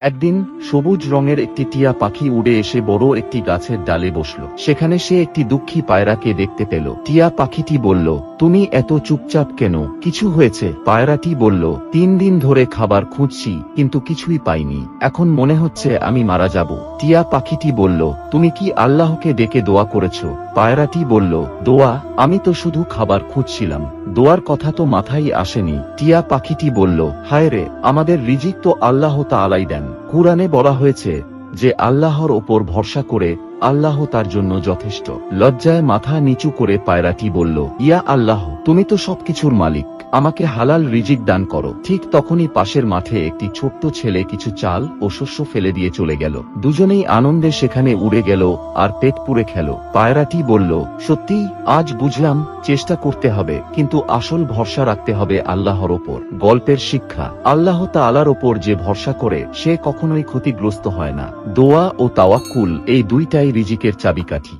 একদিন সবুজ রঙের একটি টিয়া পাখি উড়ে এসে বড় একটি গাছের ডালে বসল। সেখানে সে একটি দুঃখী পায়রাকে দেখতে পেল। টিয়া পাখিটি বলল, তুমি এত চুপচাপ কেন, কিছু হয়েছে? পায়রাটি বলল, 3 দিন ধরে খাবার খুঁজছি কিন্তু কিছুই পাইনি, এখন মনে হচ্ছে আমি মারা যাব। টিয়া পাখিটি বলল, তুমি কি আল্লাহকে ডেকে দোয়া করেছ? পায়রাটি বলল, দোয়া? আমি তো শুধু খাবার খুঁজছিলাম, দোয়ার কথা তো মাথায় আসেনি। টিয়া পাখিটি বলল, হায় রে, আমাদের রিজিক তো আল্লাহ তাআলাই দেন। কুরআনে বলা হয়েছে যে আল্লাহর ওপর ভরসা করে আল্লাহ তার জন্য যথেষ্ট। লজ্জায় মাথা নিচু করে পায়রাটি বলল, ইয়া আল্লাহ, তুমি তো সবকিছুর মালিক, আমাকে হালাল রিজিক দান করো। ঠিক তখনই পাশের মাঠে একটি ছোট্ট ছেলে কিছু চাল ও শস্য ফেলে দিয়ে চলে গেল। দুজনেই আনন্দে সেখানে উড়ে গেল আর পেট পুরে খেল। পায়রাটি বলল, সত্যি আজ বুঝলাম চেষ্টা করতে হবে, কিন্তু আসল ভরসা রাখতে হবে আল্লাহর ওপর। গল্পের শিক্ষা, আল্লাহ তাআলার ওপর যে ভরসা করে সে কখনোই ক্ষতিগ্রস্ত হয় না। দোয়া ও তাওয়াক্কুল এই দুইটাই রিজিকের চাবিকাঠি।